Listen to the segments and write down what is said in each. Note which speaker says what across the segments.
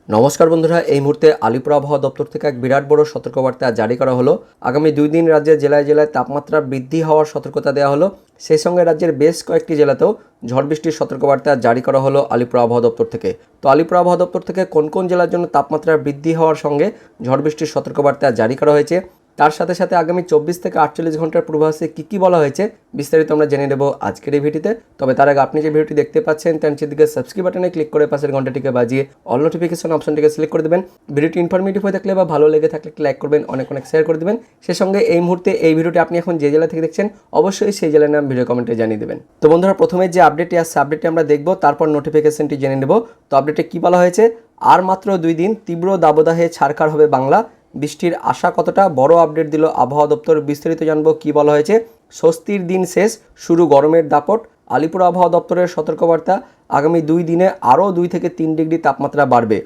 Speaker 1: নমস্কার বন্ধুরা, এই মুহূর্তে আলিপুর আবহাওয়া দপ্তর থেকে এক বিরাট বড় সতর্কবার্তা জারি করা হলো। আগামী 2 দিন রাজ্যের জেলায় জেলায় তাপমাত্রা বৃদ্ধি হওয়ার সতর্কতা দেওয়া হলো। সেই সঙ্গে রাজ্যের বেশ কয়েকটি জেলাতেও ঝড় বৃষ্টির সতর্কবার্তা জারি করা হলো আলিপুর আবহাওয়া দপ্তর থেকে। তো আলিপুর আবহাওয়া দপ্তর থেকে কোন কোন জেলার জন্য তাপমাত্রা বৃদ্ধি হওয়ার সঙ্গে ঝড় বৃষ্টির সতর্কবার্তা জারি করা হয়েছে, তার সাথে সাথে আগামী 24 থেকে 48 ঘন্টার পূর্বাভাসে কী বলা হয়েছে বিস্তারিত আমরা জেনে নেব আজকের এই ভিডিওতে। তবে তার আগে আপনি যে ভিডিওটি দেখতে পাচ্ছেন তার নিচের দিকে সাবস্ক্রাইব বাটনে ক্লিক করে পাশের ঘন্টাটিকে বাজিয়ে অল নোটিফিকেশন অপশনটিকে সিলেক্ট করে দেবেন। ভিডিওটি ইনফরমেটিভ হয়ে থাকলে বা ভালো লেগে থাকলে লাইক করবেন, অনেক শেয়ার করে দেবেন। সেই সঙ্গে এই মুহূর্তে এই ভিডিওটি আপনি এখন যে জেলা থেকে দেখছেন অবশ্যই সেই জেলার নাম ভিডিও কমেন্টে জানিয়ে দেবেন। তো বন্ধুরা, প্রথমে যে আপডেটটি আসছে আপডেটটি আমরা দেখব, তারপর নোটিফিকেশনটি জেনে নেব। তো আপডেটে কী বলা হয়েছে, আর মাত্র 2 দিন তীব্র দাবদাহে ছারখার হবে বাংলা, বৃষ্টির আশা কতটা, বড় আপডেট দিল আবহাওয়া দপ্তর। বিস্তারিত জানবো কী বলা হয়েছে। স্বস্তির দিন শেষ, শুরু গরমের দাপট। আলিপুর আবহাওয়া দপ্তরের সতর্কবার্তা, আগামী 2 দিনে আরও 2 থেকে 3 ডিগ্রি তাপমাত্রা বাড়বে।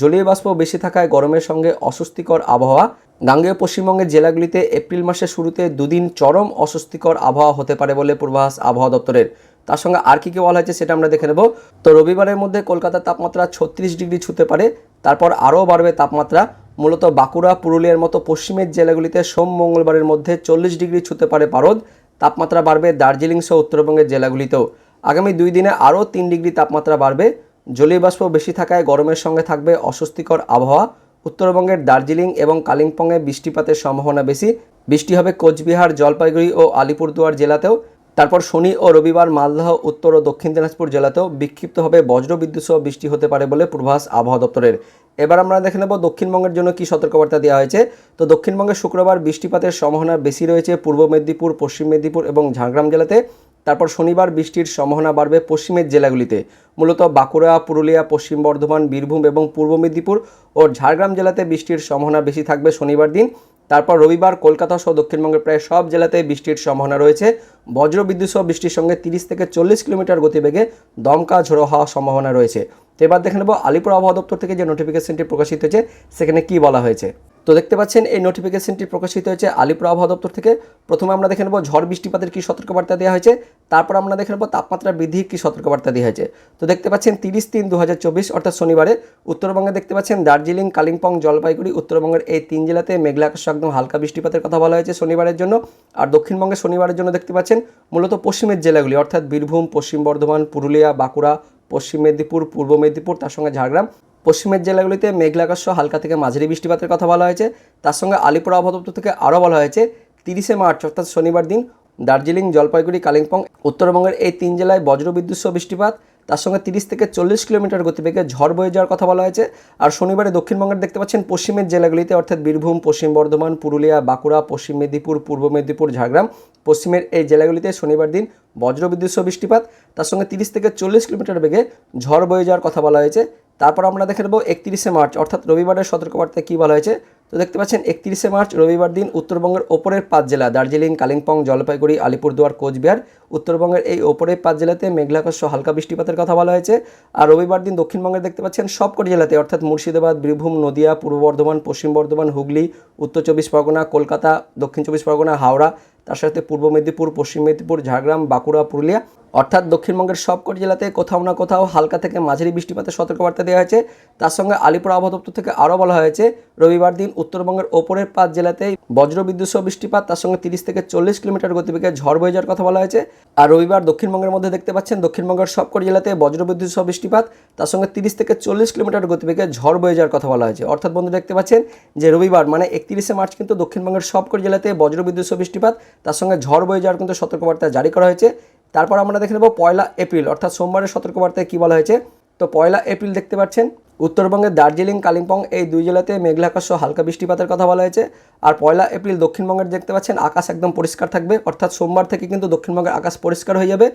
Speaker 1: জলীয় বাষ্প বেশি থাকায় গরমের সঙ্গে অস্বস্তিকর আবহাওয়া। গাঙ্গেয় পশ্চিমবঙ্গের জেলাগুলিতে এপ্রিল মাসের শুরুতে 2 দিন চরম অস্বস্তিকর আবহাওয়া হতে পারে বলে পূর্বাভাস আবহাওয়া দপ্তরের। তার সঙ্গে আর কী বলা হয়েছে সেটা আমরা দেখে নেব। তো রবিবারের মধ্যে কলকাতার তাপমাত্রা 36 ডিগ্রি ছুঁতে পারে, তারপর আরও বাড়বে তাপমাত্রা। মূলত বাঁকুড়া, পুরুলিয়ার মতো পশ্চিমের জেলাগুলিতে সোম মঙ্গলবারের মধ্যে 40 ডিগ্রি ছুঁতে পারে পারদ। তাপমাত্রা বাড়বে দার্জিলিং সহ উত্তরবঙ্গের জেলাগুলিতেও। আগামী 2 দিনে আরও 3 ডিগ্রি তাপমাত্রা বাড়বে। জলীয় বাষ্প বেশি থাকায় গরমের সঙ্গে থাকবে অস্বস্তিকর আবহাওয়া। উত্তরবঙ্গের দার্জিলিং এবং কালিম্পংয়ে বৃষ্টিপাতের সম্ভাবনা বেশি। বৃষ্টি হবে কোচবিহার, জলপাইগুড়ি ও আলিপুরদুয়ার জেলাতেও। তারপর শনি ও রবিবার মালদহ, উত্তর ও দক্ষিণ দিনাজপুর জেলাতেও বিক্ষিপ্তভাবে বজ্রবিদ্যুৎ সহ বৃষ্টি হতে পারে বলে পূর্বাভাস আবহাওয়া দপ্তরের। এবার আমরা দেখে নেব দক্ষিণবঙ্গের জন্য কী সতর্কবার্তা দেওয়া হয়েছে। তো দক্ষিণবঙ্গে শুক্রবার বৃষ্টিপাতের সম্ভাবনা বেশি রয়েছে পূর্ব মেদিনীপুর, পশ্চিম মেদিনীপুর এবং ঝাড়গ্রাম জেলাতে। তারপর শনিবার বৃষ্টির সম্ভাবনা বাড়বে পশ্চিমের জেলাগুলিতে, মূলত বাঁকুড়া, পুরুলিয়া, পশ্চিম বর্ধমান, বীরভূম এবং পূর্ব মেদিনীপুর ও ঝাড়গ্রাম জেলাতে বৃষ্টির সম্ভাবনা বেশি থাকবে শনিবার দিন। তারপর রবিবার কলকাতা সহ দক্ষিণবঙ্গের প্রায় সব জেলাতে বৃষ্টির সম্ভাবনা রয়েছে। বজ্রবিদ্যুৎ সহ বৃষ্টির সঙ্গে 30 থেকে 40 কিলোমিটার গতিবেগে দমকা ঝোড়ো হওয়ার সম্ভাবনা রয়েছে। তো এবার দেখে নেব আলিপুর আবহাওয়া দপ্তর থেকে যে নোটিফিকেশনটি প্রকাশিত হয়েছে সেখানে কি বলা হয়েছে। তো দেখতে পাচ্ছেন এই নোটিফিকেশনটি প্রকাশিত হয়েছে আলিপুর আবহাওয়া দপ্তর থেকে। প্রথমে আমরা দেখে নেব ঝড় বৃষ্টিপাতের কী সতর্কবার্তা দেওয়া হয়েছে, তারপর আমরা দেখে নেব তাপমাত্রা বৃদ্ধির কী সতর্কবার্তা দেওয়া হয়েছে। তো দেখতে পাচ্ছেন 30/3/2024 অর্থাৎ শনিবারে উত্তরবঙ্গে দেখতে পাচ্ছেন দার্জিলিং, কালিম্পং, জলপাইগুড়ি, উত্তরবঙ্গের এই 3 জেলাতে মেঘলা আকাশ একদম হালকা বৃষ্টিপাতের কথা বলা হয়েছে শনিবারের জন্য। আর দক্ষিণবঙ্গে শনিবারের জন্য দেখতে পাচ্ছেন মূলত পশ্চিমের জেলাগুলি অর্থাৎ বীরভূম, পশ্চিম বর্ধমান, পুরুলিয়া, বাঁকুড়া, পশ্চিম মেদিনীপুর, পূর্ব মেদিনীপুর, তার সঙ্গে ঝাড়গ্রাম, পশ্চিমের জেলাগুলিতে মেঘলা আকাশ সহ হালকা থেকে মাঝারি বৃষ্টিপাতের কথা বলা হয়েছে। তার সঙ্গে আলিপুর আবহাওয়া দপ্তর থেকে আরও বলা হয়েছে 30শে মার্চ অর্থাৎ শনিবার দিন দার্জিলিং, জলপাইগুড়ি, কালিম্পং, উত্তরবঙ্গের এই 3 জেলায় বজ্রবিদ্যুৎ সহ বৃষ্টিপাত, তার সঙ্গে 30 থেকে 40 কিলোমিটার গতিবেগে ঝড় বয়ে যাওয়ার কথা বলা হয়েছে। আর শনিবারে দক্ষিণবঙ্গের দেখতে পাচ্ছেন পশ্চিমের জেলাগুলিতে অর্থাৎ বীরভূম, পশ্চিম বর্ধমান, পুরুলিয়া, বাঁকুড়া, পশ্চিম মেদিনীপুর, পূর্ব মেদিনীপুর, ঝাড়গ্রাম, পশ্চিমের এই জেলাগুলিতে শনিবার দিন বজ্রবিদ্যুৎ সহ বৃষ্টিপাত, তার সঙ্গে 30 থেকে 40 কিলোমিটার বেগে ঝড় বয়ে যাওয়ার কথা বলা হয়েছে। তারপর আমরা দেখে নেব 31শে মার্চ অর্থাৎ রবিবারের সতর্কবার্তায় কী বলা হয়েছে। তো দেখতে পাচ্ছেন 31শে মার্চ রবিবার দিন উত্তরবঙ্গের ওপরের 5 জেলা দার্জিলিং, কালিম্পং, জলপাইগুড়ি, আলিপুরদুয়ার, কোচবিহার, উত্তরবঙ্গের এই ওপরের 5 জেলাতে মেঘলা আকাশ সহ হালকা বৃষ্টিপাতের কথা বলা হয়েছে। আর রবিবার দিন দক্ষিণবঙ্গের দেখতে পাচ্ছেন সবকটি জেলাতে অর্থাৎ মুর্শিদাবাদ, বীরভূম, নদিয়া, পূর্ব বর্ধমান, পশ্চিম বর্ধমান, হুগলি, উত্তর 24 পরগনা, কলকাতা, দক্ষিণ 24 পরগনা, হাওড়া, তার সাথে পূর্ব মেদিনীপুর, পশ্চিম মেদিনীপুর, ঝাড়গ্রাম, বাঁকুড়া, পুরুলিয়া অর্থাৎ দক্ষিণবঙ্গের সবকটি জেলাতে কোথাও না কোথাও হালকা থেকে মাঝারি বৃষ্টিপাতের সতর্কবার্তা দেওয়া হয়েছে। তার সঙ্গে আলিপুর আবহাওয়া দপ্তর থেকে আরও বলা হয়েছে রবিবার দিন উত্তরবঙ্গের ওপরের 5 জেলাতেই বজ্রবিদ্যুৎ সহ বৃষ্টিপাত, তার সঙ্গে 30 থেকে 40 কিলোমিটার গতিবেগে ঝড় বয়ে যাওয়ার কথা বলা হয়েছে। আর রবিবার দক্ষিণবঙ্গের মধ্যে দেখতে পাচ্ছেন দক্ষিণবঙ্গের সবকটি জেলাতে বজ্রবিদ্যুৎ সহ বৃষ্টিপাত, তার সঙ্গে 30 থেকে 40 কিলোমিটার গতিবেগে ঝড় বয়ে যাওয়ার কথা বলা হয়েছে। অর্থাৎ বন্ধু দেখতে পাচ্ছেন যে রবিবার মানে 31শে মার্চ কিন্তু দক্ষিণবঙ্গের সবকটি জেলাতে বজ্রবিদ্যুৎ সহ বৃষ্টিপাত, তার সঙ্গে ঝড় বয়ে যাওয়ার কিন্তু সতর্কবার্তা জারি করা হয়েছে। তারপর আমরা দেখে নেব 1 এপ্রিল অর্থাৎ সোমবারের সতর্কবার্তায় কী বলা হয়েছে। তো 1 এপ্রিল দেখতে পাচ্ছেন উত্তরবঙ্গের দার্জিলিং, কালিম্পং এই 2 জেলাতে মেঘলা আকাশ সহ হালকা বৃষ্টিপাতের কথা বলা হয়েছে। আর 1 এপ্রিল দক্ষিণবঙ্গের দেখতে পাচ্ছেন আকাশ একদম পরিষ্কার থাকবে, অর্থাৎ সোমবার থেকে কিন্তু দক্ষিণবঙ্গের আকাশ পরিষ্কার হয়ে যাবে।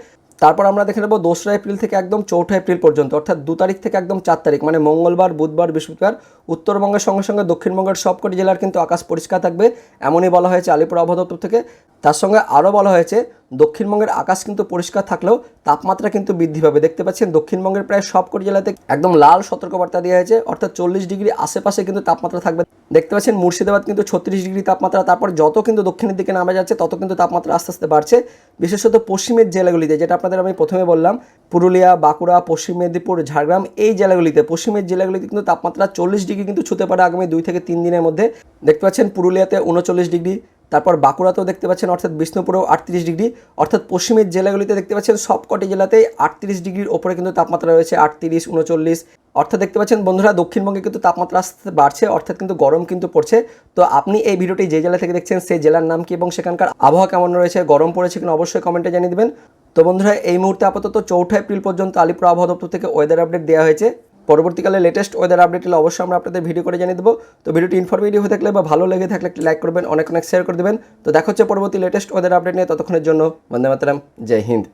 Speaker 1: তারপর আমরা দেখে নেব 2 এপ্রিল থেকে একদম 4 এপ্রিল পর্যন্ত অর্থাৎ 2 তারিখ থেকে একদম 4 তারিখ মানে মঙ্গলবার, বুধবার, বৃহস্পতিবার উত্তরবঙ্গের সঙ্গে সঙ্গে দক্ষিণবঙ্গের সবকটি জেলার কিন্তু আকাশ পরিষ্কার থাকবে, এমনই বলা হয়েছে আলিপুর আবহাওয়া দপ্তর থেকে। তার সঙ্গে আরও বলা হয়েছে দক্ষিণবঙ্গের আকাশ কিন্তু পরিষ্কার থাকলেও তাপমাত্রা কিন্তু বৃদ্ধি পাবে। দেখতে পাচ্ছেন দক্ষিণবঙ্গের প্রায় সবকটি জেলাতে একদম লাল সতর্কবার্তা সতর্কবার্তা দেওয়া হয়েছে, অর্থাৎ 40 ডিগ্রি আশেপাশে কিন্তু তাপমাত্রা থাকবে। দেখতে পাচ্ছেন মুর্শিদাবাদ কিন্তু 36 ডিগ্রি তাপমাত্রা, তারপর যত কিন্তু দক্ষিণের দিকে নামা যাচ্ছে তত কিন্তু তাপমাত্রা আস্তে আস্তে বাড়ছে। বিশেষত পশ্চিমের জেলাগুলিতে, যেটা আপনাদের আমি প্রথমে বললাম, পুরুলিয়া, বাঁকুড়া, পশ্চিম মেদিনীপুর, ঝাড়গ্রাম, এই জেলাগুলিতে, পশ্চিমের জেলাগুলিতে কিন্তু তাপমাত্রা 40 ডিগ্রি কিন্তু ছুতে পারে আগামী 2 থেকে 3 দিনের মধ্যে। দেখতে পাচ্ছেন পুরুলিয়াতে 39 ডিগ্রি, তারপর বাঁকুড়াতেও দেখতে পাচ্ছেন, অর্থাৎ বিষ্ণুপুরেও 38 ডিগ্রি। অর্থাৎ পশ্চিমের জেলাগুলিতে দেখতে পাচ্ছেন সবকটি জেলাতেই 38 ডিগ্রির ওপরে কিন্তু তাপমাত্রা রয়েছে, 38, 39। অর্থাৎ দেখতে পাচ্ছেন বন্ধুরা, দক্ষিণবঙ্গে কিন্তু তাপমাত্রা আস্তে আস্তে বাড়ছে, অর্থাৎ কিন্তু গরম কিন্তু পড়ছে। তো আপনি এই ভিডিওটি যে জেলা থেকে দেখছেন সেই জেলার নাম কি এবং সেখানকার আবহাওয়া কেমন রয়েছে, গরম পড়েছে কিনা, অবশ্যই কমেন্টে জানিয়ে দেবেন। তো বন্ধুরা, এই মুহূর্তে আপাতত 4 এপ্রিল পর্যন্ত আলিপুর আবহাওয়া দপ্তর থেকে ওয়েদার আপডেট দেওয়া হয়েছে। পরবর্তীকালে লেটেস্ট ওয়েদার আপডেট হলে অবশ্যই আমরা আপনাদের ভিডিও করে জানিয়ে দেবো। তো ভিডিওটি ইনফরমেটিভ হয়ে থাকলে বা ভালো লেগে থাকলে একটি লাইক করবেন, অনেক শেয়ার করে দেবেন। তো দেখা হচ্ছে পরবর্তী লেটেস্ট ওয়েদার আপডেট নিয়ে। ততক্ষণের জন্য বন্দে মাতরম, জয় হিন্দ।